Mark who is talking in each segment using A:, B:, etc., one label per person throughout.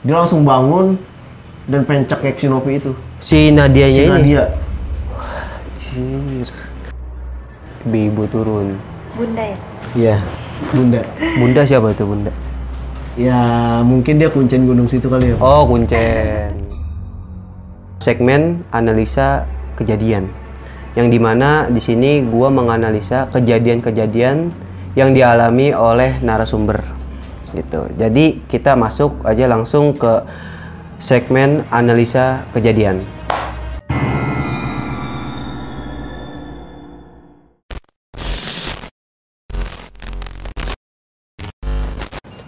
A: Dia langsung bangun dan pengen cekek si Novi itu.
B: Si Nadianya
A: Si
B: ini?
A: Nadia.
B: Anjir. Ibu turun.
C: Bunda ya?
A: Iya, Bunda.
B: Bunda siapa itu Bunda?
A: Ya mungkin dia kuncen gunung situ kali ya.
B: Oh, kuncen. Segmen analisa kejadian. Yang dimana di sini gua menganalisa kejadian-kejadian yang dialami oleh narasumber. Gitu. Jadi kita masuk aja langsung ke segmen analisa kejadian.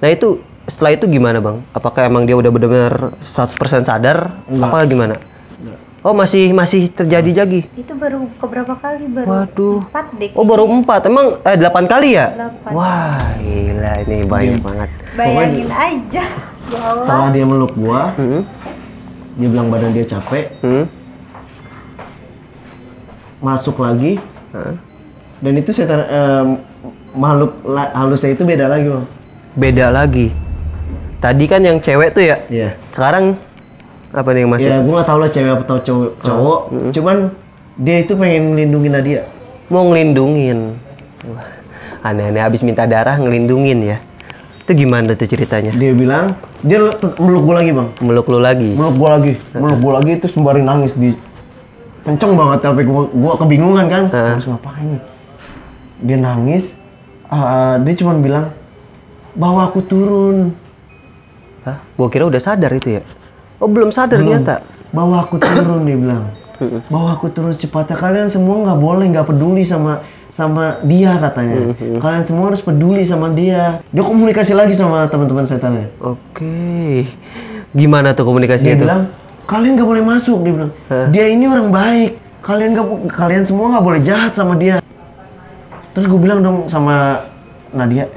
B: Nah itu setelah itu gimana bang? Apakah emang dia udah benar-benar 100% sadar?
A: Enggak.
B: Apa gimana? Oh masih terjadi lagi?
C: Itu baru keberapa kali? Baru
B: Waduh.
C: 4 deh.
B: Oh baru 4, emang 8 kali ya?
C: 8.
B: Wah gila ini banyak banget.
C: Bayangin aja. Ya Allah.
A: Setelah dia meluk gua,
B: Hmm?
A: dia bilang badan dia capek,
B: Hmm?
A: masuk lagi,
B: Hah?
A: dan itu setan makhluk halusnya itu beda lagi bang.
B: Beda lagi. Tadi kan yang cewek tuh ya?
A: Iya.
B: Sekarang apa nih yang masuk?
A: Ya gua nggak tahu lah cewek atau cowok, cuman dia itu pengen melindungi Nadia.
B: Mau ngelindungin. Wah, aneh-aneh abis minta darah ngelindungin ya. Itu gimana tuh ceritanya?
A: Dia bilang dia meluk gua lagi bang,
B: Meluk lu lagi?
A: meluk gua lagi itu sembari nangis di kenceng banget tapi gua kebingungan kan, harus ngapain? Dia nangis, dia cuma bilang bawa aku turun.
B: Hah? Gua kira udah sadar itu ya? Oh belum sadar
A: Belum.
B: ternyata?
A: Bawa aku turun dia bilang. Bawa aku turun secepatnya. Kalian semua nggak peduli sama dia katanya. Kalian semua harus peduli sama dia. Dia komunikasi lagi sama teman-teman setannya.
B: Oke. Gimana tuh komunikasinya
A: Dia
B: tuh?
A: bilang kalian nggak boleh masuk. Dia bilang dia ini orang baik. Kalian semua nggak boleh jahat sama dia. Terus gue bilang dong sama Nadia,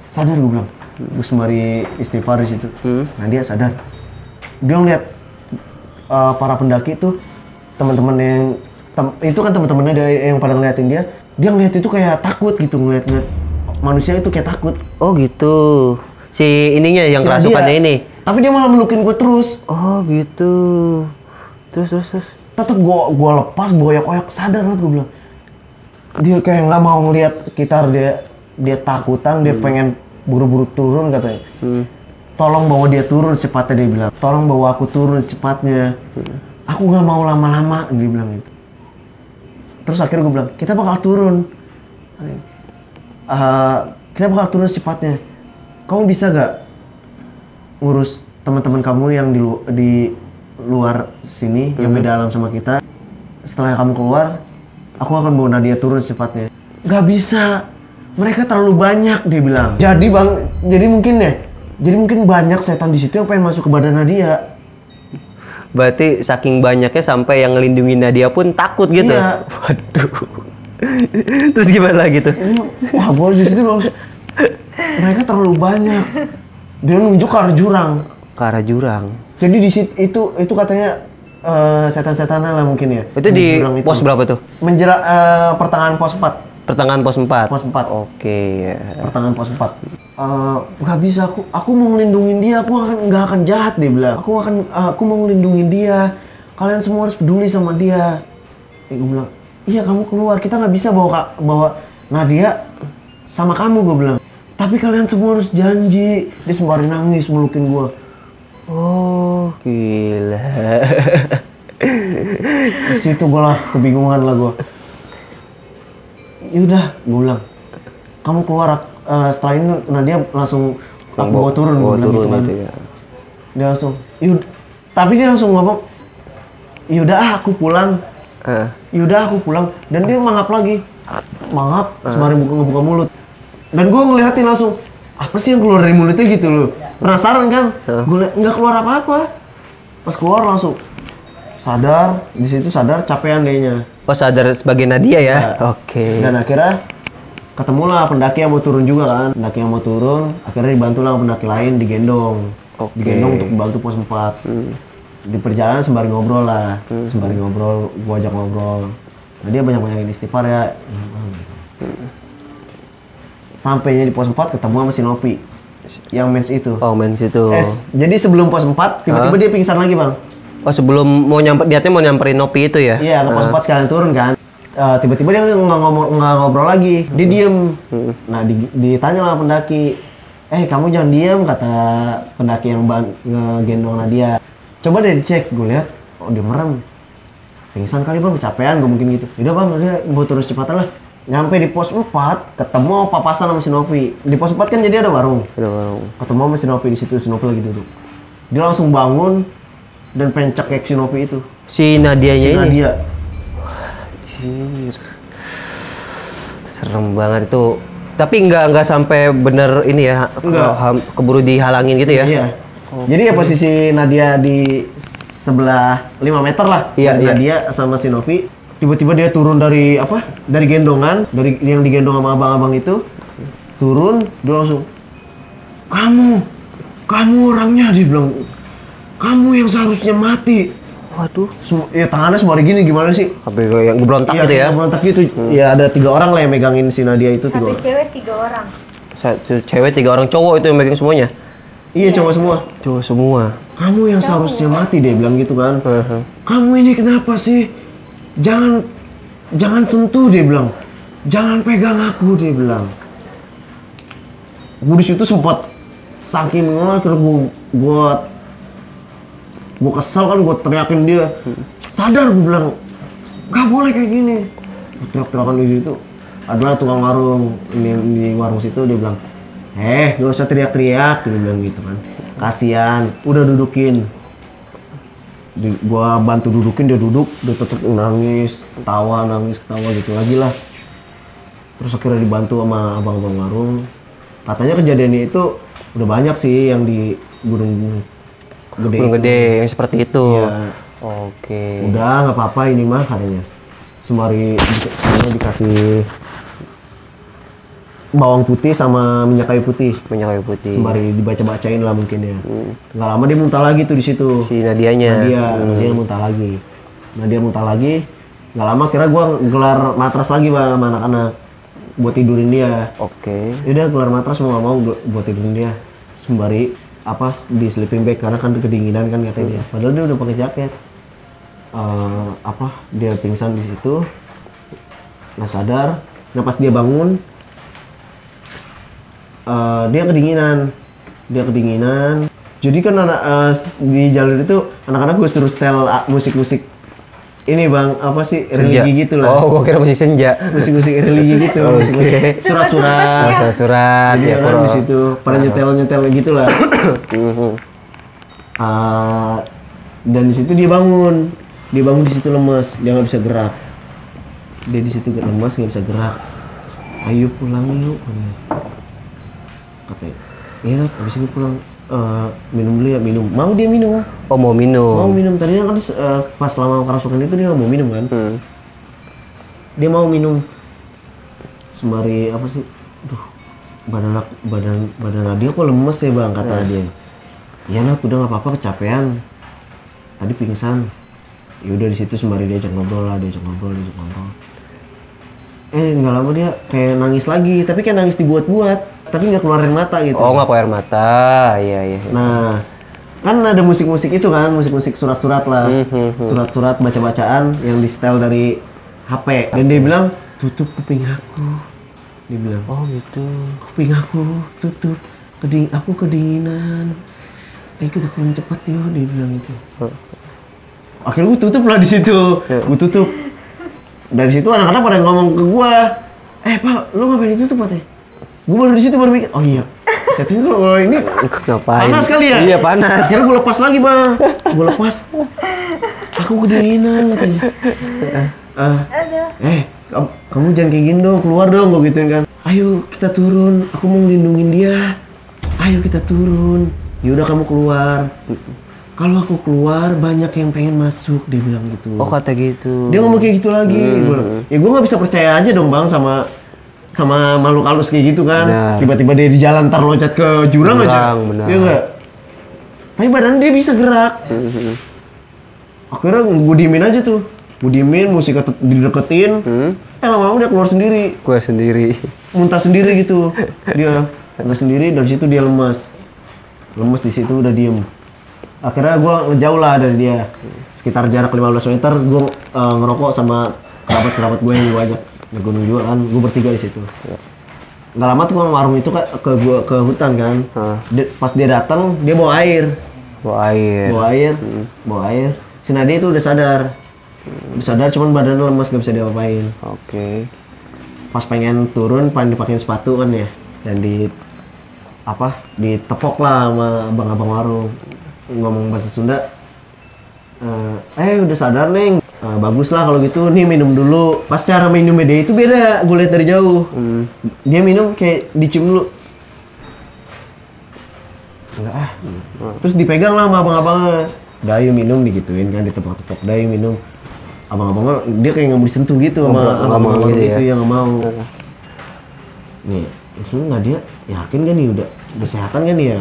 A: sadar gue bilang. Gue sembari istighfar di situ. Nadia sadar. Dia ngeliat para pendaki tuh teman-teman itu kan teman-temannya yang pada ngeliatin dia ngeliat itu kayak takut gitu, ngeliat manusia itu kayak takut.
B: Oh gitu. Si ininya yang
A: Si
B: kerasukannya
A: Nadia.
B: ini.
A: Tapi dia malah melukin gue terus.
B: Oh gitu. Terus.
A: Tetep gue lepas, boyak-boyak, sadar banget gue bilang. Dia kayak nggak mau ngeliat sekitar, dia takutan, dia pengen buru-buru turun katanya. Tolong bawa dia turun secepatnya, dia bilang. Tolong bawa aku turun secepatnya. Aku nggak mau lama-lama, dia bilang gitu. Terus akhirnya gue bilang, kita bakal turun. Kita bakal turun secepatnya. Kamu bisa gak ngurus teman-teman kamu yang di luar sini, yang beda alam sama kita? Setelah kamu keluar, aku akan bawa Nadia turun secepatnya. Gak bisa. Mereka terlalu banyak, dia bilang. Jadi mungkin banyak setan di situ yang pengen masuk ke badan Nadia.
B: Berarti saking banyaknya sampai yang ngelindungin Nadia pun takut gitu.
A: Iya.
B: Waduh. Terus gimana lagi tuh?
A: Wah, gue di situ langsung. Mereka terlalu banyak. Dia nunjuk ke arah jurang.
B: Ke arah jurang.
A: Jadi di situ itu katanya setan-setanan lah mungkin ya.
B: Itu di
A: jurang itu.
B: pos berapa tuh?
A: Menjelang pertengahan pos 4.
B: Pertengahan pos 4.
A: Pos 4.
B: Oke. Ya.
A: Pertengahan pos 4. Nggak bisa, aku mau ngelindungin dia, aku nggak akan jahat, dia bilang. Aku mau ngelindungin dia. Kalian semua harus peduli sama dia. Gue bilang, iya kamu keluar, kita nggak bisa bawa Nadia sama kamu, gue bilang. Tapi kalian semua harus janji. Dia sembari nangis melukin gue.
B: Oh, gila.
A: Di situ gue lah kebingungan lah gue. Yaudah, gue bilang, kamu keluar. Setelah ini Nadia langsung aku bawa turun, gue bilang gitu kan.
B: ya.
A: Dia langsung, tapi dia langsung ngomong, yaudah aku pulang. Yaudah aku pulang. Dan dia mangap lagi. Mangap, sembari buka mulut. Dan gue ngeliatin langsung, apa sih yang keluar dari mulutnya gitu loh. Penasaran kan? Gue nggak keluar apa-apa. Pas keluar langsung sadar, di situ sadar capean dianya.
B: Oh sadar sebagai Nadia ya? Oke.
A: Dan akhirnya ketemulah pendaki yang mau turun juga kan. Pendaki yang mau turun, akhirnya dibantulah pendaki lain digendong. Digendong untuk membantu pos 4. Di perjalanan sembari ngobrol lah. Sembari ngobrol, gua ajak ngobrol. Nah, dia banyak-banyakin istighfar ya. Sampainya di pos 4 ketemu sama si Novi. Yang mens itu.
B: Oh, mens itu.
A: Jadi sebelum pos 4 tiba-tiba dia pingsan lagi bang.
B: Oh, sebelum dia mau nyamperin Nopi itu ya?
A: Iya, ke pos 4 sekalian turun kan. Tiba-tiba dia nggak ngobrol lagi, dia diem. Nah ditanya lah pendaki, kamu jangan diem, kata pendaki yang ngegendong Nadia. Coba deh dicek, gue lihat, oh dia merem, pingsan kali bang, kecapean, gue mungkin gitu. Udah bang, dia gue turun secepatan lah. Nyampe di pos 4, ketemu papasan sama si Novi. Di pos 4 kan jadi ada warung. Ketemu sama si Novi di situ, si Novi lagi duduk. Dia langsung bangun dan pengen cekek si Novi itu.
B: Si Nadianya ini?
A: Nadia.
B: Anjir. Serem banget itu. Tapi nggak sampai bener ini ya, keburu dihalangin gitu ya?
A: Iya. Jadi ya posisi Nadia di sebelah 5 meter lah.
B: Iya.
A: Nadia sama si Novi. Tiba-tiba dia turun dari dari gendongan, dari yang digendong sama abang-abang itu. Turun, dia langsung, kamu orangnya, dia bilang, kamu yang seharusnya mati.
B: Waduh.
A: Ya tangannya semua gini, gimana sih?
B: Sampai yang berontak gitu ya?
A: Iya, berontak gitu. Ya ada 3 orang lah yang megangin si Nadia itu. 3
C: Satu
A: orang.
C: cewek 3 orang.
B: Satu cewek 3 orang, cowok itu yang megang semuanya?
A: Iya, cowok semua.
B: Cowok semua.
A: Kamu yang seharusnya mati, dia bilang gitu kan. Kamu ini kenapa sih? Jangan sentuh, dia bilang. Jangan pegang aku, dia bilang. Gue di situ sempat saking terus gue kesel kan, gue teriakin dia. Sadar, gue bilang, nggak boleh kayak gini. Teriak-teriakan di situ. Adalah tukang warung di warung situ, dia bilang, gak usah teriak-teriak, dia bilang gitu kan. Kasian, udah dudukin. Gua bantu dudukin, dia duduk, dia tetep nangis, ketawa gitu lagi lah. Terus akhirnya dibantu sama abang-abang warung. Katanya kejadiannya itu udah banyak sih yang di Gunung Gede
B: yang seperti itu.
A: Iya.
B: Oke.
A: Udah nggak apa-apa ini mah katanya. Sembari dikasih bawang putih sama minyak kayu putih. Sembari dibaca-bacain lah mungkin ya. Nggak lama dia muntah lagi tuh di situ.
B: Si Nadianya.
A: Nadia muntah lagi. Nggak lama kira gua gelar matras lagi bang sama anak-anak buat tidurin dia.
B: Oke.
A: Udah gelar matras mau nggak mau buat tidurin dia. Sembari di sleeping bag karena kan kedinginan kan katanya dia. Padahal dia udah pakai jaket. Dia pingsan di situ. Nggak sadar. Nah pas dia bangun dia kedinginan. Jadi kan di jalur itu anak-anak gue suruh setel musik-musik ini bang, religi gitu lah.
B: Oh, gue kira musik senja.
A: Musik-musik religi gitu.
B: Oke.
A: Surat-surat.
B: Surat.
A: Jadi kan di situ pada nyetel gitu lah. Dan di situ dia bangun di situ lemes, dia nggak bisa gerak. Dia di situ lemes, nggak bisa gerak. Ayo pulang yuk. Katanya, iya habis ini pulang, minum dulu ya, minum. Mau dia minum.
B: Oh mau minum.
A: Tadinya kan pas lama kerasukan itu dia nggak mau minum kan. Dia mau minum. Sembari badan Nadia kok lemes ya bang, kata dia. Iya nak, udah nggak apa-apa, kecapean. Tadi pingsan. Yaudah di situ sembari diajak ngobrol. Nggak lama dia kayak nangis lagi, tapi kayak nangis dibuat-buat. Tapi nggak keluarin mata gitu.
B: Oh, nggak keluar mata, iya.
A: Nah, kan ada musik-musik itu kan, musik-musik surat-surat lah. Surat-surat baca-bacaan yang di setel dari HP. Dan dia bilang, tutup kuping aku. Dia bilang, oh gitu. Kuping aku tutup, aku kedinginan. Kita pulang cepat yuk, dia bilang gitu. Akhirnya gue tutup lah di situ. Gue tutup. Dari situ anak-anak pada ngomong ke gue, Pak, lu ngapain ditutup matanya? Gue baru di situ baru mikir, oh iya. Saya tuh kalau ini
B: ngapain?
A: Panas kali ya?
B: Iya panas.
A: Akhirnya gue lepas lagi bang. Aku kedinginan katanya. Kamu jangan kayak gini dong, keluar dong, gue gituin kan. Ayo kita turun, aku mau ngelindungin dia. Ayo kita turun. Yaudah kamu keluar. Kalau aku keluar banyak yang pengen masuk, dia bilang gitu.
B: Oh kata gitu.
A: Dia ngomong kayak gitu lagi. Ya gue nggak bisa percaya aja dong bang sama makhluk halus kayak gitu kan. Tiba-tiba dia di jalan ntar loncat ke jurang aja.
B: Benar.
A: Iya nggak? Tapi badan dia bisa gerak. Akhirnya gue diemin aja tuh. Gue diemin, musik dideketin. Lama-lama dia keluar sendiri.
B: Gue sendiri.
A: Muntah sendiri gitu. Dia nggak sendiri. Dari situ dia lemes di situ udah diem. Akhirnya gue ngejauh lah dari dia, sekitar jarak 15 meter. Gue ngerokok sama kerabat gue yang gue ajak ke gunung juga kan. Gue bertiga di situ. Nggak lama tuh warung itu ke hutan kan. Pas dia datang dia bawa air. Bawa air. Si Nadia itu udah sadar. Cuman badannya lemas, nggak bisa diapa-apain.
B: Oke.
A: Pas pengen turun, pengen dipakein sepatu kan ya, dan ditepok lah sama abang-abang warung, ngomong bahasa Sunda. Udah sadar Neng, bagus lah kalau gitu, nih minum dulu. Pas cara minumnya dia itu beda, gue lihat dari jauh. Dia minum kayak dicium dulu. Enggak Terus dipegang lah sama abang-abangnya. Dayu minum digituin kan, ditepok-tepok. Dayu minum. Abang-abangnya dia kayak nggak mau disentuh gitu sama abang-abang gitu ya. Yang nggak mau. Nih, itu nggak dia yakin kan nih udah sehatan kan nih ya.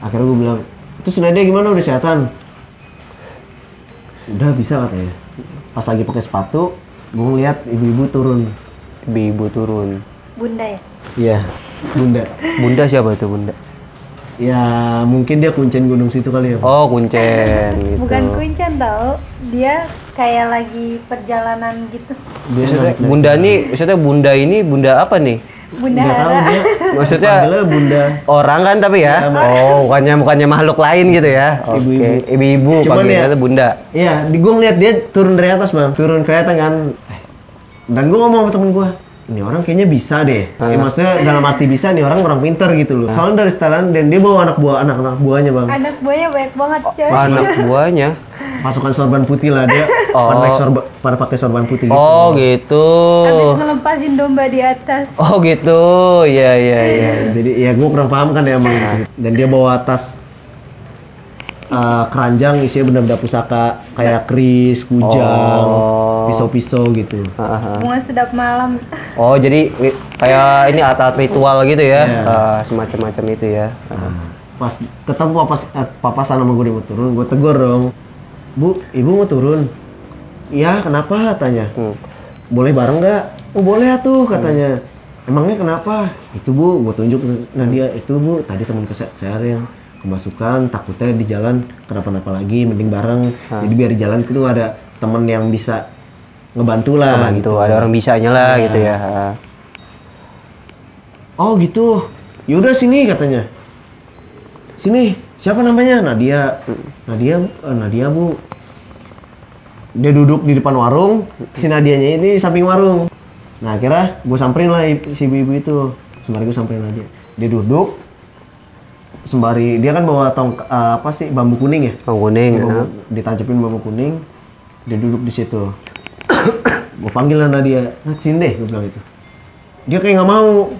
A: Akhirnya gue bilang, itu si Nadia gimana, udah sehatan? Udah bisa katanya. Pas lagi pakai sepatu, gue ngeliat ibu-ibu turun.
C: Bunda ya?
A: Iya, Bunda.
B: Bunda siapa itu Bunda?
A: Ya mungkin dia kuncen gunung situ kali ya.
B: Oh kuncen gitu.
C: Bukan kuncen tau, dia kayak lagi perjalanan gitu.
B: Maksudnya Bunda nih, Bunda ini Bunda apa nih?
C: Bunda
A: Nggak tahu
C: Hara.
A: dia.
B: Maksudnya
A: Panggilnya Bunda.
B: orang kan tapi ya? Oh bukannya makhluk lain gitu ya?
A: Ibu-ibu.
B: Oke, ibu-ibu
A: Cuman
B: panggilannya Bunda.
A: Iya, gue ngeliat dia turun dari atas bang, turun kelihatan kan. Dan gue ngomong sama temen gue, ini orang kayaknya bisa deh. Maksudnya dalam arti bisa, nih orang pintar gitu loh. Soalnya dari setelan dan dia bawa anak buahnya bang.
C: Anak buahnya banyak banget coy.
B: Anak buahnya.
A: Pasukan sorban putih lah dia. Pada pakai sorban putih gitu.
B: Oh gitu.
C: Habis ngelepasin domba di atas.
B: Oh gitu. Iya.
A: Jadi ya gue kurang paham kan ya emang. Dan dia bawa tas keranjang isinya benda-benda pusaka kayak keris, kujang, pisau-pisau gitu.
C: Bunga sedap malam.
B: Oh jadi kayak ini alat ritual gitu ya? Semacam-macam itu ya.
A: Pas ketemu papasan sama gue mau turun, gue tegur dong. Bu, ibu mau turun? Iya, kenapa katanya? Boleh bareng nggak? Oh boleh tuh katanya. Emangnya kenapa? Itu bu, gue tunjuk ke Nadia. Itu bu, tadi teman saya yang kemasukan, takutnya di jalan kenapa-napa lagi, mending bareng. Jadi biar di jalan itu ada temen yang bisa ngebantu lah. Gitu.
B: Ada orang bisanya lah gitu ya.
A: Oh gitu, yaudah sini katanya. Sini, siapa namanya? Nadia bu. Dia duduk di depan warung, si Nadianya ini di samping warung. Nah akhirnya gue samperin lah si ibu-ibu itu. Sembari gue samperin Nadia. Dia duduk, sembari dia kan bawa bambu kuning ya?
B: Bambu kuning.
A: Ditancapin bambu kuning, dia duduk di situ. Gue panggil lah Nadia, sini deh, gue bilang itu. Dia kayak nggak mau.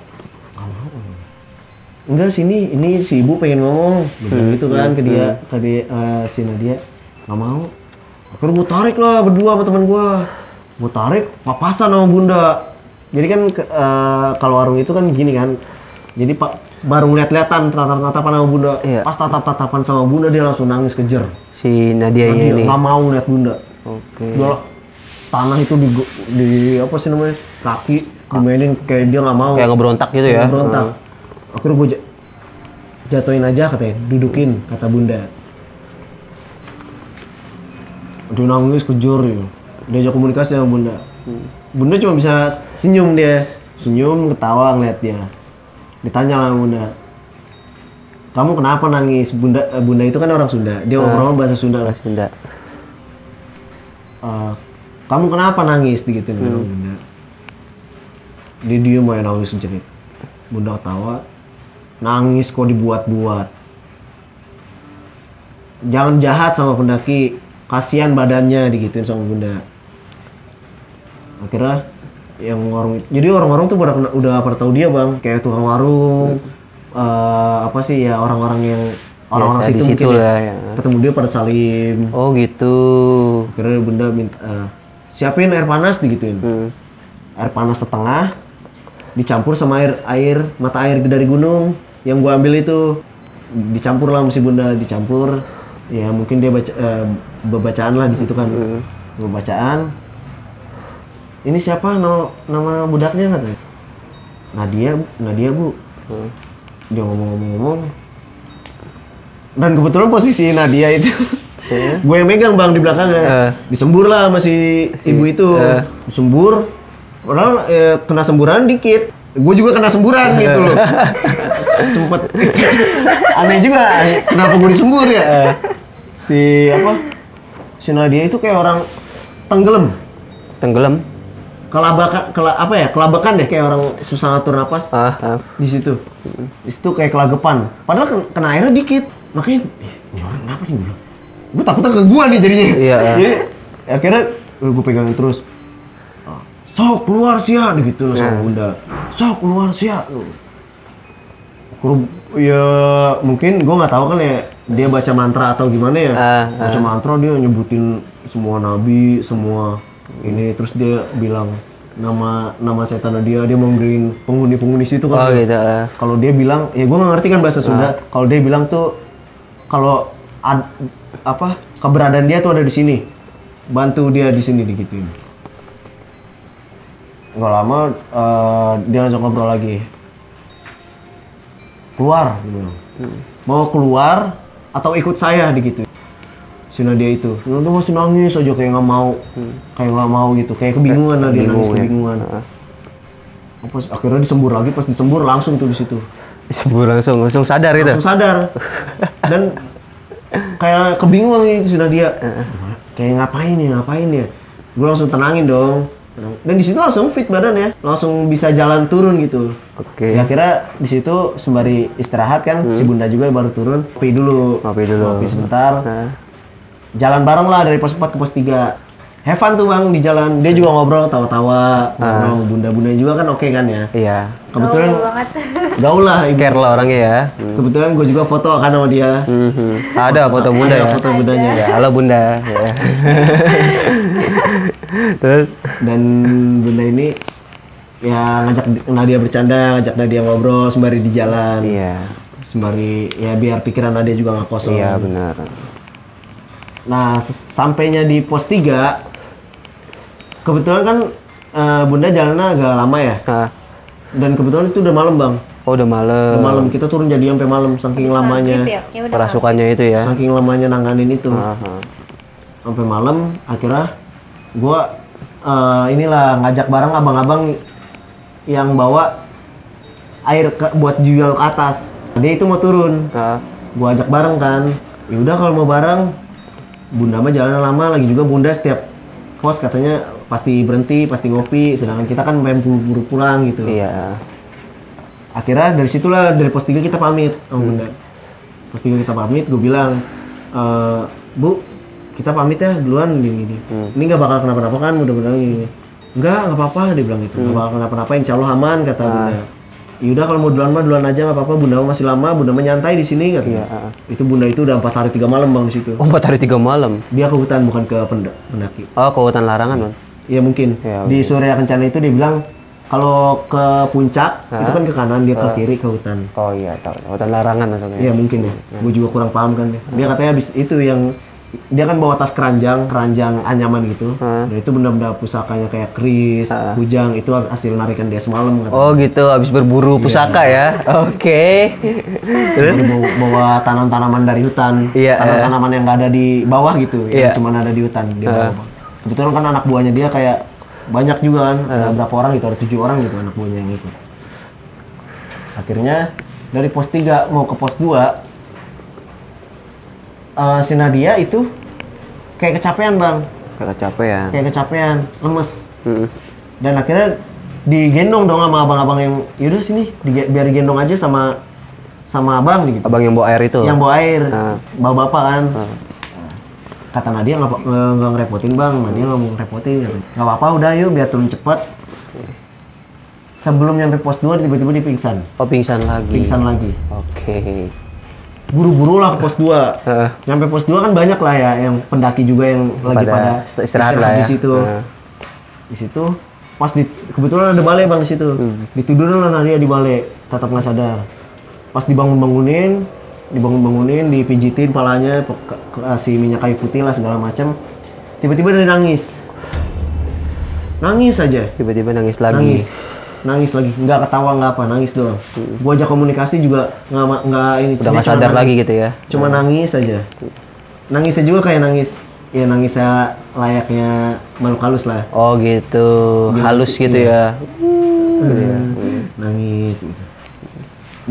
A: Enggak sini, ini si ibu pengen ngomong, gitu kan ke dia tadi si Nadia nggak mau. Akhirnya gue tarik lah berdua sama teman gue tarik papasan sama Bunda. Jadi kan kalau warung itu kan gini kan, jadi baru lihat-lihatan tatap-tatapan sama Bunda. Pas tatap-tatapan sama Bunda dia langsung nangis kejer.
B: Si Nadia ini
A: nggak mau lihat Bunda.
B: Oke.
A: Tanah itu di apa sih namanya, kaki dimainin kayak dia nggak mau.
B: Kayak ngeberontak gitu ya?
A: Ngeberontak. Akhirnya gue jatuhin aja katanya, dudukin kata Bunda. Dia nangis kejur ya. Diajak komunikasi sama Bunda. Bunda cuma bisa senyum dia. Senyum, ketawa ngeliat dia. Ditanya lah Bunda. Kamu kenapa nangis? Bunda itu kan orang Sunda. Dia ngomong bahasa Sunda lah.
B: Sunda.
A: Kamu kenapa nangis? Digituin Bunda. Dia diem aja nangis jerit. Bunda ketawa. Nangis kok dibuat-buat. Jangan jahat sama pendaki. Kasihan badannya, digituin sama Bunda. Akhirnya yang warung, jadi orang-orang tuh udah pada tahu dia bang, kayak tukang warung, orang-orang yang orang-orang situ mungkin
B: ya.
A: Ketemu dia pada salim.
B: Oh gitu.
A: Akhirnya Bunda minta siapin air panas, digituin. Air panas setengah dicampur sama mata air dari gunung yang gua ambil itu, dicampur lah mesti Bunda, dicampur. Ya mungkin dia baca bacaan lah di situ kan. Bacaan. Ini siapa nama budaknya katanya? Nadia bu. Dia ngomong. Dan kebetulan posisi Nadia itu gue yang megang bang di belakangnya. Disembur lah sama si ibu itu. Disembur. Padahal kena semburan dikit. Gue juga kena semburan gitu loh. Sempet aneh juga. Kenapa gue disembur ya? Si Nadia itu kayak orang tenggelam. Kelabakan deh, kayak orang susah ngatur napas. Di situ. Di situ kayak kelagapan. Padahal kena airnya dikit. Makanya, kenapa nih bilang? Gue takutnya ke gua nih jadinya.
B: Iya.
A: Jadi akhirnya gue pegangin terus. Sok keluar sia gitu sama bunda. Sok keluar sia. Ya mungkin gue nggak tahu kan ya dia baca mantra atau gimana ya. Baca mantra dia nyebutin semua nabi, semua ini, terus dia bilang nama setan dia mau ngeriin penghuni situ kan.
B: Gitu.
A: Kalau dia bilang, ya gue nggak ngerti kan bahasa Sunda. Kalau dia bilang tuh kalau keberadaan dia tuh ada di sini, bantu dia di sini digituin. Nggak lama dia ngajak ngobrol lagi. Keluar, gitu. Mau keluar atau ikut saya digituin. Si Nadia itu, dia masih nangis aja kayak nggak mau gitu, kayak kebingungan lah dia nangis kebingungan. Akhirnya disembur lagi, pas disembur langsung tuh di situ.
B: Disembur langsung sadar itu.
A: Langsung sadar. Dan kayak kebingungan gitu si Nadia. Kayak ngapain ya? Gue langsung tenangin dong. Dan di situ langsung fit badan ya, langsung bisa jalan turun gitu.
B: Oke.
A: Ya akhirnya di situ sembari istirahat kan, si bunda juga baru turun. Ngopi sebentar. Jalan bareng lah dari pos 4 ke pos 3. Have fun tuh bang di jalan. Dia juga ngobrol, tawa-tawa. Ngobrol bunda-bunda juga kan oke kan ya.
B: Iya.
A: Kebetulan gaul lah.
B: Care lah orangnya ya.
A: Kebetulan gue juga foto kan sama dia.
B: Ada foto bunda ya.
A: Foto bundanya.
B: Ya, halo bunda. Ya. Terus
A: dan bunda ini ya ngajak Nadia bercanda, ngajak Nadia ngobrol sembari di jalan.
B: Iya.
A: Sembari ya biar pikiran Nadia juga nggak kosong.
B: Iya benar.
A: Nah sampainya di pos 3 kebetulan kan bunda jalannya agak lama ya. Dan kebetulan itu udah malam bang.
B: Oh udah malam.
A: Udah malam, kita turun jadi sampai malam saking lamanya.
B: Perasukannya itu ya.
A: Saking lamanya nanganin itu. Sampai malam akhirnya gua inilah ngajak bareng abang-abang yang bawa air buat jual ke atas. Dia itu mau turun. Gua ajak bareng kan. Ya udah kalau mau bareng, bunda mah jalan lama lagi juga, bunda setiap pos katanya pasti berhenti, pasti ngopi, sedangkan kita kan pengen buru-buru pulang gitu.
B: Iya.
A: Akhirnya dari situlah, dari pos 3 kita pamit sama bunda. Pos 3 kita pamit, gue bilang, Bu, kita pamit ya duluan gini. Ini nggak bakal kenapa-napa kan, mudah-mudahan gini. Nggak apa-apa, dia bilang gitu. Nggak bakal kenapa-napa, insya Allah aman, kata bunda. Yaudah kalau mau duluan mah duluan aja, nggak apa-apa, bunda masih lama, bunda mah nyantai di sini katanya. Itu bunda itu udah 4 hari 3 malam bang di situ.
B: Oh 4 hari 3 malam?
A: Dia ke hutan, bukan ke pendaki.
B: Oh ke hutan larangan bang?
A: Iya mungkin. Ya, di Surya Kencana itu dia bilang kalau ke puncak itu kan ke kanan, dia ke kiri ke hutan.
B: Oh iya tahu, hutan larangan maksudnya.
A: Iya mungkin ya. Gue juga kurang paham kan. Dia katanya habis itu yang dia kan bawa tas keranjang anyaman gitu. Dan itu benda-benda pusakanya kayak keris, kujang, itu hasil narikan dia semalam katanya.
B: Oh gitu, habis berburu pusaka ya. Oke.
A: Terus bawa tanam-tanaman dari hutan. Tanam-tanaman yang nggak ada di bawah gitu, yang cuma ada di hutan di bawah. Kebetulan kan anak buahnya dia kayak banyak juga kan, ada berapa orang gitu, ada 7 orang gitu anak buahnya yang ikut. Akhirnya dari pos 3 mau ke pos 2, si Nadia itu kayak kecapean bang. Kayak kecapean, lemes. Dan akhirnya digendong dong sama abang-abang yang, yaudah sini, biar digendong aja sama abang gitu.
B: Abang yang bawa air itu?
A: Yang bawa air, bawa bapak kan. Kata Nadia nggak ngerepotin bang, Nadia nggak mau ngerepotin, nggak apa-apa udah yuk biar turun cepet. Sebelum nyampe pos 2 tiba-tiba dia pingsan.
B: Oh pingsan lagi? Pingsan lagi. Oke.
A: Buru-buru lah ke pos 2. Nyampe pos 2 kan banyak lah ya yang pendaki juga yang lagi pada istirahat
B: ya.
A: Di situ. Di situ pas kebetulan ada balai bang di situ. Ditidurin lah Nadia di balai, tetap nggak sadar. Pas dibangunin, dipijitin palanya, kasih minyak kayu putih lah segala macam. Tiba-tiba dia nangis aja.
B: Tiba-tiba nangis lagi.
A: nangis lagi, nggak ketawa nggak apa, nangis doang. Gua ajak komunikasi juga nggak ini.
B: Udah nggak
A: cuma
B: sadar
A: nangis.
B: lagi gitu ya.
A: Cuma nangis aja. Nangisnya juga kayak nangis, ya nangisnya layaknya makhluk halus lah.
B: Oh gitu,
A: Gini
B: halus
A: sih,
B: gitu
A: iya.
B: ya.
A: Nangis gitu.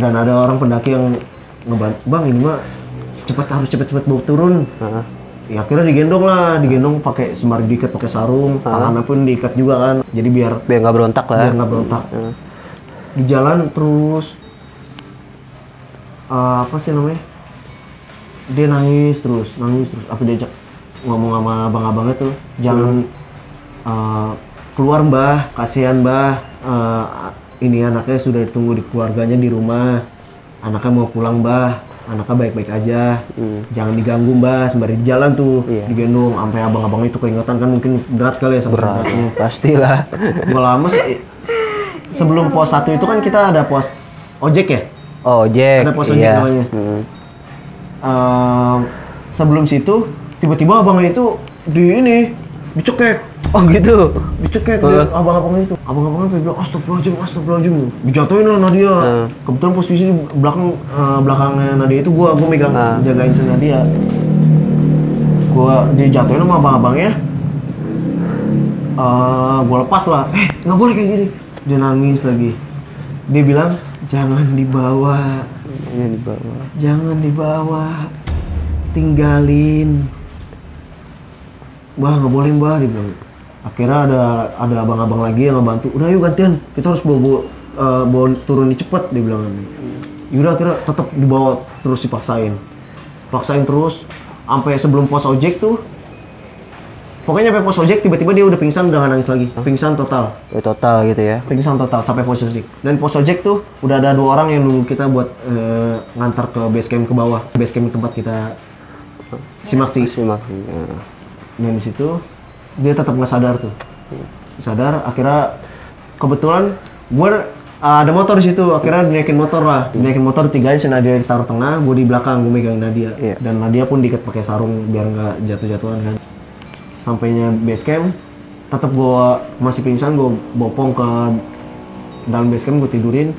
A: Dan ada orang pendaki yang ngebantu, bang ini mah harus cepet-cepet bawa turun. Ya akhirnya digendong pakai sembari diikat pakai sarung, tangannya pun diikat juga kan, jadi biar
B: Biar nggak berontak lah.
A: biar nggak berontak. Di jalan terus apa sih namanya? Dia nangis terus. Apa diajak ngomong sama abang-abangnya tuh, jangan keluar mbah, kasihan mbah. Ini anaknya sudah ditunggu di keluarganya di rumah. Anaknya mau pulang mbah, anaknya baik-baik aja. Jangan diganggu mbah, sembari di jalan tuh digendong. Sampai abang-abang itu keingetan kan, mungkin berat kali ya sama beratnya.
B: Pastilah.
A: Gak lama sih, sebelum pos 1 itu kan kita ada pos ojek ya?
B: Oh, Jack.
A: Ada pos ojek namanya. Sebelum situ, tiba-tiba abangnya itu dicekek.
B: Oh gitu.
A: Dicekek dia, abang-abangnya itu. Abang-abangnya sampai bilang, astagfirullahaladzim. Dijatuhin lah Nadia. Kebetulan posisi di belakangnya Nadia itu gua megang, jagain si Nadia. Gua dijatuhin sama abang-abangnya. Gua lepas lah. Nggak boleh kayak gini. Dia nangis lagi. Dia bilang, jangan dibawa. Jangan dibawa. Tinggalin. Bah, nggak boleh mbah, dia bilang. Akhirnya ada abang-abang lagi yang ngebantu. Udah yuk gantian, kita harus bawa turun ini cepet, dia bilang. Yaudah akhirnya tetap dibawa terus paksain terus sampai sebelum pos ojek tuh. Pokoknya sampai pos ojek tiba-tiba dia udah pingsan, udah nggak nangis lagi. Pingsan total.
B: Total gitu ya.
A: Pingsan total sampai pos ojek. Dan pos ojek tuh udah ada 2 orang yang nunggu kita buat ngantar ke base camp ke bawah. Base camp tempat kita simaksi. Dan di situ dia tetap nggak sadar tuh. Sadar, akhirnya kebetulan gue ada motor di situ. Akhirnya dinaikin motor lah. Dinaikin motor tigain, si Nadia ditaruh tengah, gue di belakang, gue megang Nadia. Dan Nadia pun diikat pakai sarung biar nggak jatuh-jatuhan kan. Sampainya base camp, tetap gue masih pingsan, gue bopong ke dalam base camp, gue tidurin.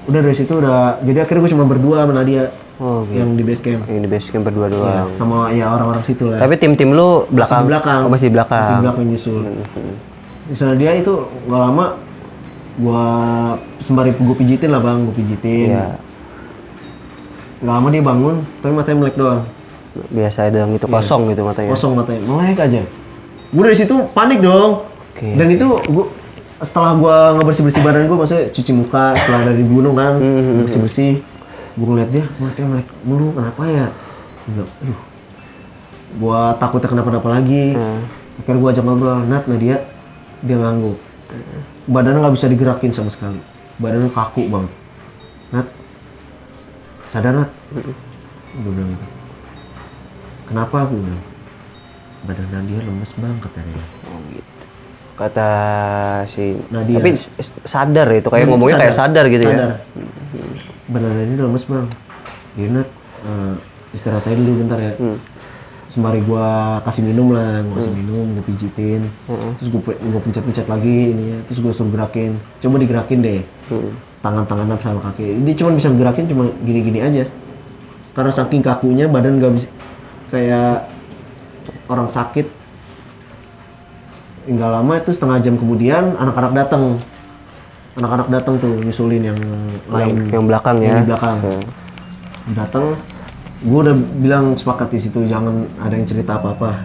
A: Udah dari situ jadi akhirnya gue cuma berdua sama Nadia.
B: Oh, gitu.
A: Yang di base camp.
B: Yang di base camp berdua doang.
A: Sama ya orang-orang situ lah.
B: Tapi tim lu belakang.
A: Masih
B: Masih belakang.
A: Masih belakang nyusul. Misalnya dia itu nggak lama, gua sembari gue pijitin lah bang, gue pijitin. Nggak lama dia bangun, tapi matanya melek doang.
B: Biasa dong itu kosong gitu matanya.
A: Kosong matanya, melek aja. Gue dari situ panik dong. Dan itu setelah gua ngebersih-bersih badan gue, maksudnya cuci muka setelah dari gunung kan, bersih-bersih. Gue ngeliat dia, matanya melek mulu, kenapa ya? Gue takutnya kenapa-napa lagi. Akhirnya gue ajak ngobrol, Nadia, dia ngangguk. Badannya nggak bisa digerakin sama sekali. Badannya kaku banget. Nat, sadar Nat? Gue bilang gitu. Kenapa? Gue bilang, badan Nadia lemes bang, katanya.
B: Oh gitu. Kata si
A: Nadia.
B: Tapi sadar itu, kayak ngomongnya kayak sadar gitu ya.
A: Badan Nadia lemes bang. Nat, istirahat aja dulu bentar ya. Sembari gua kasih minum lah, gua kasih minum, gua pijitin. Terus gua pencet-pencet lagi ini ya. Terus gua suruh gerakin. Coba digerakin deh. Tangan-tangan sama kaki. Dia cuma bisa gerakin cuma gini-gini aja. Karena saking kakunya badan gak bisa, kayak orang sakit. Nggak lama itu setengah jam kemudian anak-anak datang. Anak-anak datang tuh nyusulin yang lain.
B: Yang belakang ya.
A: Yang di belakang. Datang. Gue udah bilang sepakat di situ jangan ada yang cerita apa-apa.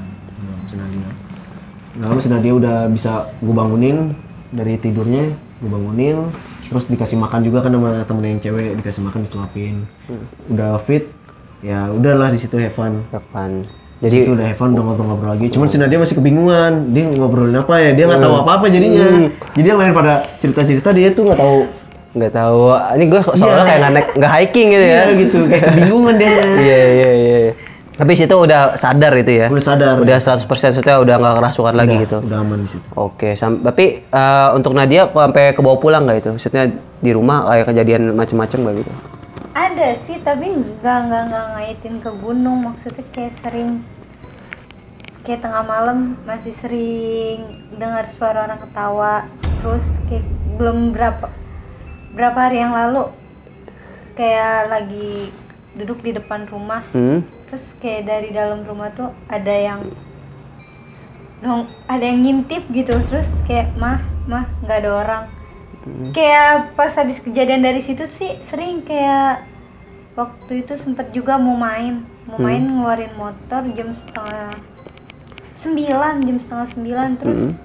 A: Nggak lama si Nadia udah bisa gue bangunin dari tidurnya, gue bangunin, terus dikasih makan juga kan sama temen yang cewek, dikasih makan disuapin. Udah fit, ya udahlah di situ have fun. Jadi itu udah have fun, udah ngobrol-ngobrol lagi. Cuman si Nadia masih kebingungan, dia ngobrolin apa ya, dia nggak tahu apa-apa jadinya. Jadi yang lain pada cerita-cerita dia tuh nggak tahu.
B: Ini gue soalnya kayak nggak hiking gitu ya.
A: Gitu, kayak kebingungan dia.
B: Iya. Tapi situ udah sadar itu ya?
A: Udah sadar.
B: Udah 100% sudah udah nggak kerasukan lagi gitu?
A: Udah aman di situ.
B: Oke, tapi untuk Nadia sampai ke bawah pulang nggak itu? Maksudnya di rumah kayak kejadian macam-macam nggak gitu?
C: Ada sih, tapi nggak ngaitin ke gunung. Maksudnya kayak sering, kayak tengah malam masih sering dengar suara orang ketawa. Terus kayak belum berapa hari yang lalu kayak lagi duduk di depan rumah. Terus kayak dari dalam rumah tuh ada yang ngintip gitu. Terus kayak mah nggak ada orang. Kayak pas habis kejadian dari situ sih sering kayak waktu itu sempet juga mau main ngeluarin motor jam setengah 9 terus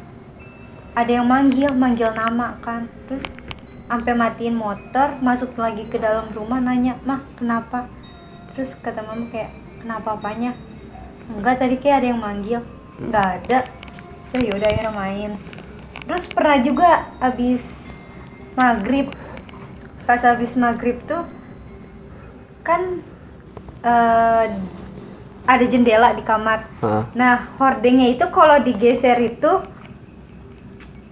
C: ada yang manggil nama kan, terus sampai matiin motor, masuk lagi ke dalam rumah nanya, "Mah, kenapa?" Terus kata mama kayak, "Kenapa apanya?" "Enggak, tadi kayak ada yang manggil." "Enggak ada." "Oh, yaudah ya main." Terus pernah juga abis maghrib, pas abis maghrib tuh kan ada jendela di kamar. Nah, hordengnya itu kalau digeser itu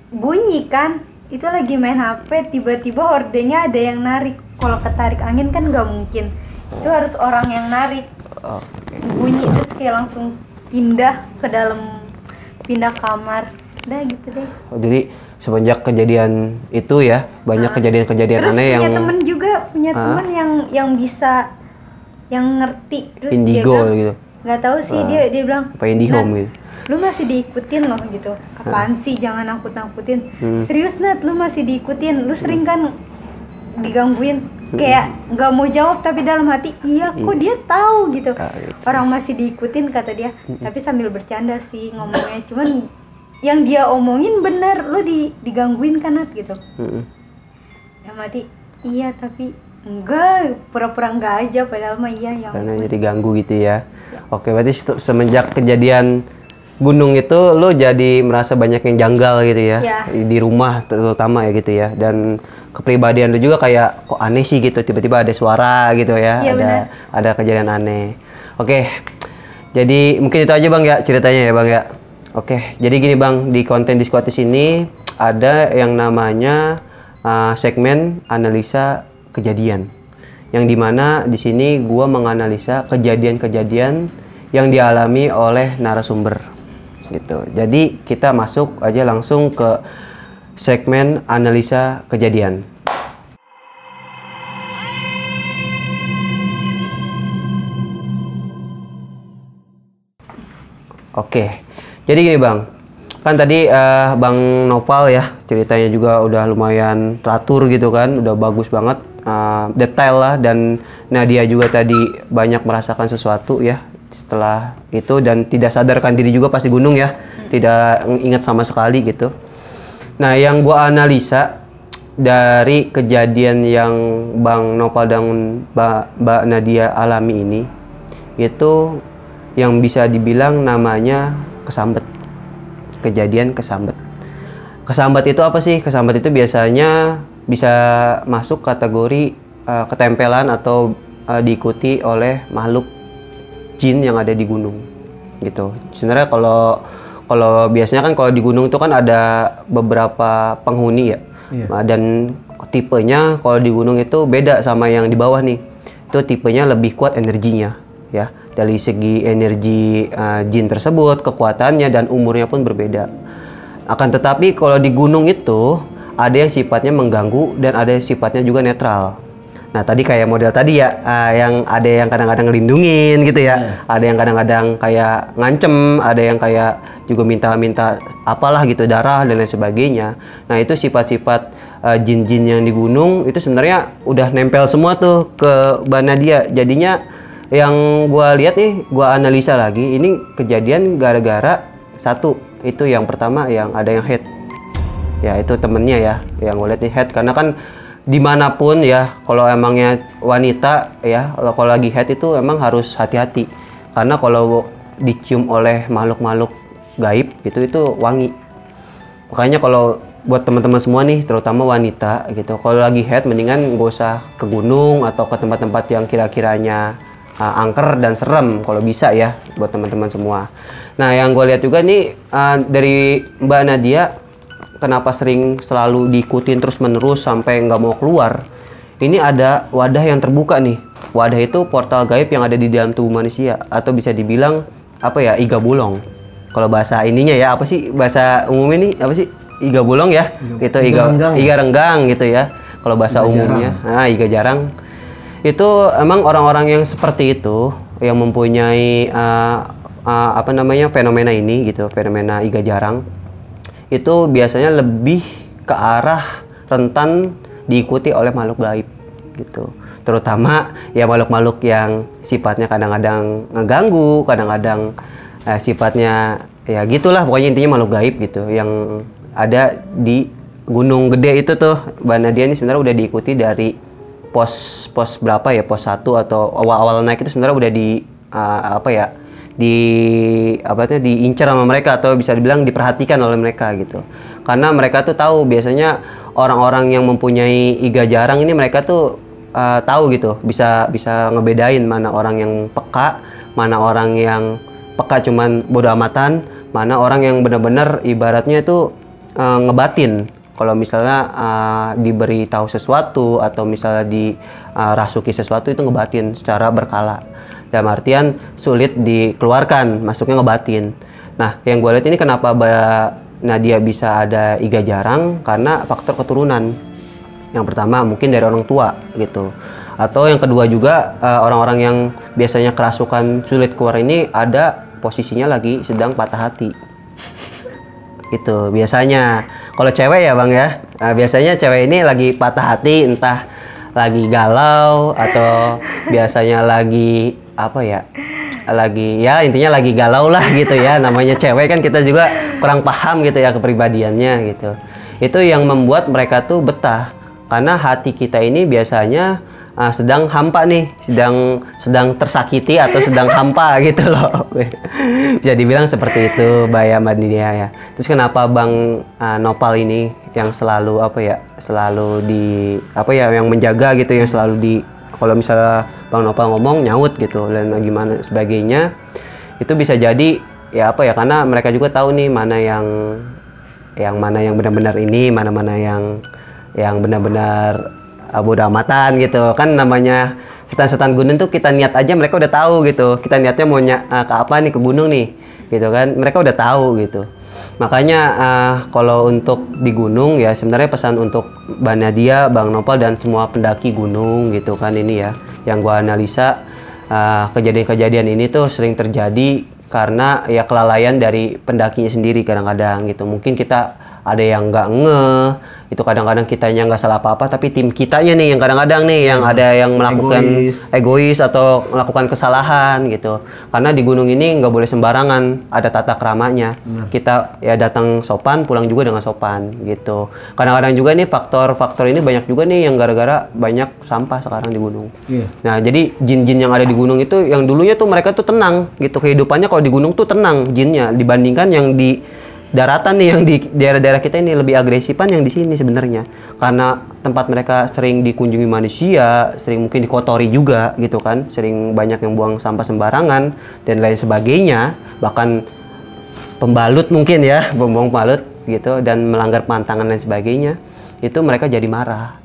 C: bunyi kan. Itu lagi main HP, tiba-tiba hordengnya ada yang narik. Kalau ketarik angin kan nggak mungkin. Itu harus orang yang narik. Bunyi terus kayak langsung pindah kamar. Udah gitu deh.
B: Jadi semenjak kejadian itu ya, banyak kejadian-kejadian aneh yang
C: punya temen yang bisa yang ngerti. Terus
B: Indigo
C: dia bilang,
B: gitu.
C: Nggak tahu sih, dia bilang
B: apa IndiHome gitu.
C: Lu masih diikutin loh gitu. Apaan sih, jangan nakut-nakutin. Serius Nat, lu masih diikutin. Lu sering kan digangguin. Kayak nggak mau jawab tapi dalam hati iya kok dia tahu gitu. Orang masih diikutin kata dia. Tapi sambil bercanda sih ngomongnya. Cuman yang dia omongin bener, lu digangguin kan Nat gitu. Dalam hati iya tapi enggak, pura-pura enggak aja padahal mah iya yang
B: karena jadi ganggu gitu ya. Oke, berarti semenjak kejadian gunung itu lo jadi merasa banyak yang janggal gitu ya, di rumah terutama ya gitu ya, dan kepribadian lo juga kayak kok aneh sih gitu, tiba-tiba ada suara gitu ya, ada kejadian aneh. Oke, jadi mungkin itu aja Bang ya ceritanya ya Bang ya. Oke, jadi gini Bang, di konten Diskuatis ini ada yang namanya segmen analisa kejadian, yang dimana di sini gua menganalisa kejadian-kejadian yang dialami oleh narasumber gitu. Jadi kita masuk aja langsung ke segmen analisa kejadian. Oke, jadi gini Bang, kan tadi Bang Nopal ya ceritanya juga udah lumayan teratur gitu kan, udah bagus banget. Detail lah, dan Nadia juga tadi banyak merasakan sesuatu ya setelah itu, dan tidak sadarkan diri juga pasti gunung ya, tidak ingat sama sekali gitu. Nah, yang gua analisa dari kejadian yang Bang Nopal dan Mbak Nadia alami ini, itu yang bisa dibilang namanya kesambet, kejadian kesambet. Kesambet itu apa sih? Kesambet itu biasanya bisa masuk kategori ketempelan atau diikuti oleh makhluk jin yang ada di gunung gitu. Sebenarnya kalau biasanya kan kalau di gunung itu kan ada beberapa penghuni ya, dan tipenya kalau di gunung itu beda sama yang di bawah nih. Itu tipenya lebih kuat energinya ya, dari segi energi jin tersebut, kekuatannya dan umurnya pun berbeda. Akan tetapi kalau di gunung itu ada yang sifatnya mengganggu dan ada yang sifatnya juga netral. Nah, tadi kayak model tadi ya, yang ada yang kadang-kadang ngelindungin gitu ya, ada yang kadang-kadang kayak ngancem, ada yang kayak juga minta-minta apalah gitu, darah dan lain sebagainya. Nah, itu sifat-sifat jin-jin yang di gunung itu sebenarnya udah nempel semua tuh ke Mbak Nadia. Jadinya yang gua lihat nih, gua analisa lagi, ini kejadian gara-gara satu, itu yang pertama yang ada yang head. Ya itu temennya ya yang gue lihat nih head, karena kan dimanapun ya kalau emangnya wanita ya, kalau lagi head itu emang harus hati-hati, karena kalau dicium oleh makhluk-makhluk gaib gitu itu wangi. Makanya kalau buat teman-teman semua nih terutama wanita gitu, kalau lagi head mendingan gak usah ke gunung atau ke tempat-tempat yang kira-kiranya angker dan serem kalau bisa ya, buat teman-teman semua. Nah, yang gue lihat juga nih dari Mbak Nadia, kenapa sering selalu diikutin terus-menerus sampai nggak mau keluar. Ini ada wadah yang terbuka nih. Wadah itu portal gaib yang ada di dalam tubuh manusia, atau bisa dibilang apa ya, iga bolong. Kalau bahasa ininya ya, apa sih bahasa umumnya nih, apa sih iga bulong ya, itu iga renggang gitu ya. Kalau bahasa umumnya, iga jarang. Itu emang orang-orang yang seperti itu yang mempunyai apa namanya fenomena ini gitu, fenomena iga jarang. Itu biasanya lebih ke arah rentan diikuti oleh makhluk gaib gitu. Terutama ya makhluk-makhluk yang sifatnya kadang-kadang ngeganggu, kadang-kadang sifatnya ya gitulah, pokoknya intinya makhluk gaib gitu yang ada di Gunung Gede itu tuh. Mbak Nadia ini sebenarnya udah diikuti dari pos berapa ya, pos 1 atau awal-awal naik itu sebenarnya udah diincar sama mereka, atau bisa dibilang diperhatikan oleh mereka gitu. Karena mereka tuh tahu biasanya orang-orang yang mempunyai iga jarang ini, mereka tuh tahu gitu, bisa ngebedain mana orang yang peka, mana orang yang peka cuman bodo amatan, mana orang yang benar-benar ibaratnya itu ngebatin. Kalau misalnya diberi tahu sesuatu atau misalnya dirasuki sesuatu, itu ngebatin secara berkala. Dalam artian sulit dikeluarkan, masuknya ngebatin. Nah, yang gue lihat ini kenapa Mbak Nadia bisa ada iga jarang, karena faktor keturunan. Yang pertama mungkin dari orang tua gitu. Atau yang kedua juga orang-orang yang biasanya kerasukan sulit keluar ini ada posisinya lagi sedang patah hati. Itu biasanya. Kalau cewek ya Bang ya, biasanya cewek ini lagi patah hati, entah lagi galau atau biasanya lagi apa ya, lagi ya intinya lagi galau lah gitu ya. Namanya cewek kan, kita juga kurang paham gitu ya kepribadiannya gitu. Itu yang membuat mereka tuh betah, karena hati kita ini biasanya sedang hampa nih, sedang tersakiti atau sedang hampa gitu loh. Bisa dibilang seperti itu Mbak Nadia ya. Terus kenapa Bang Nopal ini yang selalu yang menjaga gitu, yang selalu kalau misalnya Bang Nopal ngomong nyaut gitu dan gimana sebagainya, itu bisa jadi ya karena mereka juga tahu nih mana yang benar-benar ini, mana yang benar-benar bodo amatan gitu kan. Namanya setan-setan gunung tuh, kita niat aja mereka udah tahu gitu, kita niatnya mau ke apa nih, ke gunung nih gitu kan, mereka udah tahu gitu. Makanya kalau untuk di gunung ya, sebenarnya pesan untuk Mbak Nadia, Bang Nopal dan semua pendaki gunung gitu kan, ini ya yang gua analisa, kejadian-kejadian ini tuh sering terjadi karena ya kelalaian dari pendakinya sendiri kadang-kadang gitu. Mungkin kita ada yang nggak ngeh, itu kadang-kadang kitanya nggak salah apa-apa, tapi tim kitanya nih yang kadang-kadang nih yang ada yang melakukan egois atau melakukan kesalahan gitu. Karena di gunung ini nggak boleh sembarangan, ada tata keramanya. Kita ya datang sopan, pulang juga dengan sopan gitu. Kadang-kadang juga nih faktor-faktor ini banyak juga nih yang gara-gara banyak sampah sekarang di gunung. Nah, jadi jin-jin yang ada di gunung itu, yang dulunya tuh mereka tuh tenang gitu, kehidupannya kalau di gunung tuh tenang jinnya, dibandingkan yang di daratan nih, yang di daerah-daerah kita ini lebih agresifan yang di sini sebenarnya, karena tempat mereka sering dikunjungi manusia, sering mungkin dikotori juga gitu kan, sering banyak yang buang sampah sembarangan dan lain sebagainya, bahkan pembalut mungkin ya, buang pembalut gitu, dan melanggar pantangan dan sebagainya, itu mereka jadi marah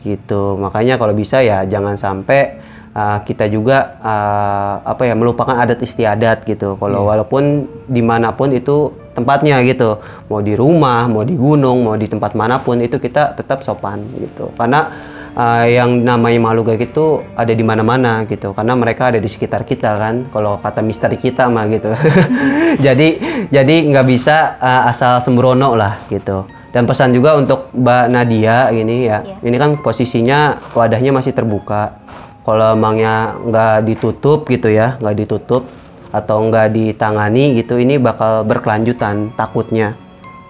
B: gitu. Makanya kalau bisa ya jangan sampai kita juga melupakan adat istiadat gitu. Kalau walaupun dimanapun itu tempatnya gitu, mau di rumah, mau di gunung, mau di tempat manapun, itu kita tetap sopan gitu. Karena yang namanya makhluk gaib itu ada di mana-mana gitu, karena mereka ada di sekitar kita kan, kalau kata misteri kita mah gitu. jadi nggak bisa asal sembrono lah gitu. Dan pesan juga untuk Mbak Nadia ini ya, ini kan posisinya wadahnya masih terbuka. Kalau emangnya nggak ditutup gitu ya, nggak ditutup atau nggak ditangani gitu, ini bakal berkelanjutan takutnya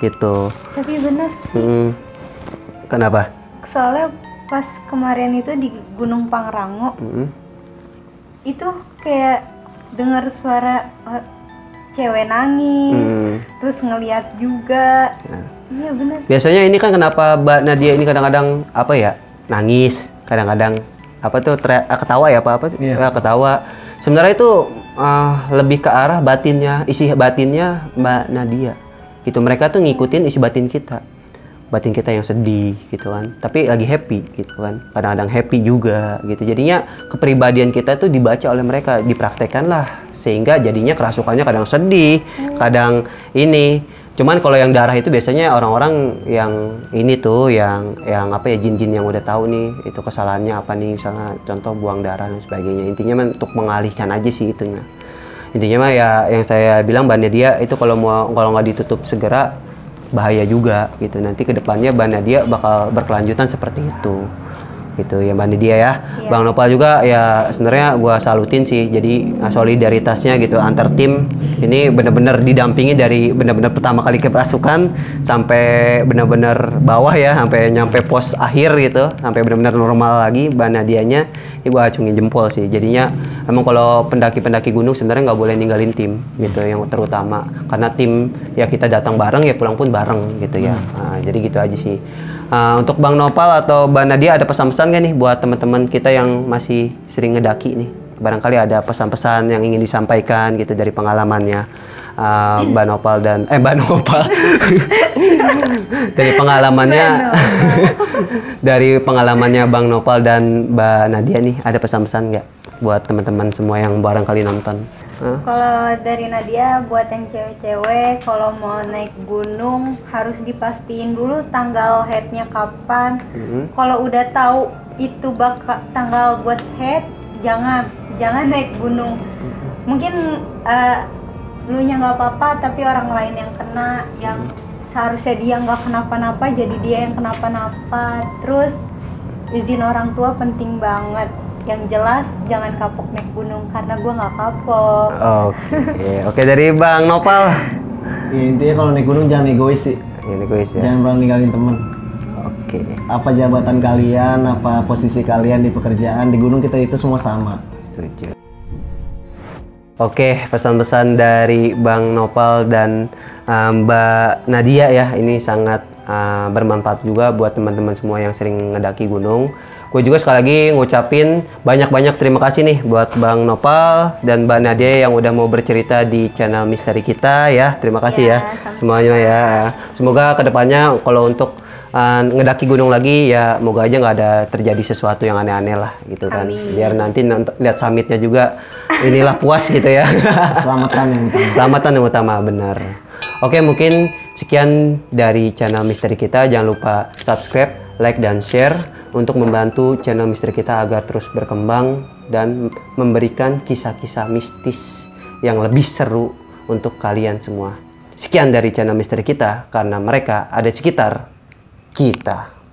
B: gitu.
C: Tapi bener sih.
B: Kenapa?
C: Soalnya pas kemarin itu di Gunung Pangrango, itu kayak dengar suara cewek nangis, terus ngeliat juga. Iya bener. Biasanya
B: ini kan kenapa Mbak Nadia ini kadang-kadang nangis, kadang-kadang ketawa ya ketawa. Sebenarnya itu lebih ke arah batinnya, isi batinnya Mbak Nadia gitu. Mereka tuh ngikutin isi batin kita yang sedih gitu kan, tapi lagi happy gitu kan, kadang-kadang happy juga gitu. Jadinya kepribadian kita tuh dibaca oleh mereka, dipraktekkan lah, sehingga jadinya kerasukannya kadang sedih, kadang ini Cuman kalau yang darah itu biasanya orang-orang yang ini tuh yang apa ya, jin-jin yang udah tahu nih itu kesalahannya apa nih, misalnya contoh buang darah dan sebagainya. Intinya mah untuk mengalihkan aja sih itunya. Intinya mah ya yang saya bilang Mbak Nadia itu kalau nggak ditutup segera bahaya juga gitu. Nanti kedepannya Mbak Nadia bakal berkelanjutan seperti itu. Gitu ya Mbak Nadia ya.
C: Iya.
B: Bang Nopal juga ya sebenarnya gua salutin sih. Jadi solidaritasnya gitu antar tim ini benar-benar didampingi dari benar-benar pertama kali ke pasukan sampai benar-benar bawah ya, sampai nyampe pos akhir gitu, sampai benar-benar normal lagi Mbak Nadianya. Ini gua acungin jempol sih. Jadinya emang kalau pendaki-pendaki gunung sebenarnya nggak boleh ninggalin tim gitu yang terutama, karena tim ya kita datang bareng ya pulang pun bareng gitu ya. Nah, jadi gitu aja sih. Untuk Bang Nopal atau Mbak Nadia ada pesan-pesan nggak nih buat teman-teman kita yang masih sering ngedaki nih? Barangkali ada pesan-pesan yang ingin disampaikan gitu dari pengalamannya Mbak Nopal dan Mbak Nopal dari pengalamannya dari pengalamannya Bang Nopal dan Mbak Nadia nih, ada pesan-pesan nggak buat teman-teman semua yang barangkali nonton?
C: Kalau dari Nadia buat yang cewek-cewek, kalau mau naik gunung harus dipastiin dulu tanggal headnya kapan. Kalau udah tahu itu bakal tanggal buat head, jangan naik gunung. Mungkin lu nya nggak apa-apa, tapi orang lain yang kena, yang seharusnya dia nggak kenapa-napa jadi dia yang kenapa-napa. Terus izin orang tua penting banget. Yang jelas jangan kapok naik gunung, karena gue nggak kapok.
B: Oke dari Bang Nopal.
A: Ya, intinya kalau naik gunung jangan egois sih.
B: Jangan egois ya.
A: Jangan pernah ninggalin temen.
B: Oke.
A: Apa jabatan kalian, apa posisi kalian di pekerjaan, di gunung kita itu semua sama.
B: Setuju. Oke, pesan-pesan dari Bang Nopal dan Mbak Nadia ya, ini sangat bermanfaat juga buat teman-teman semua yang sering ngedaki gunung. Gue juga sekali lagi ngucapin banyak-banyak terima kasih nih buat Bang Nopal dan Mbak Nadia yang udah mau bercerita di channel misteri kita ya. Terima kasih ya semuanya ya. Semoga kedepannya kalau untuk ngedaki gunung lagi ya, moga aja nggak ada terjadi sesuatu yang aneh-aneh lah gitu kan.
C: Amin.
B: Biar nanti lihat summitnya juga inilah puas gitu ya.
A: Selamatan yang utama.
B: Selamatan yang utama, benar. Oke, mungkin sekian dari channel misteri kita. Jangan lupa subscribe, like, dan share untuk membantu channel misteri kita agar terus berkembang dan memberikan kisah-kisah mistis yang lebih seru untuk kalian semua. Sekian dari channel misteri kita, karena mereka ada di sekitar kita.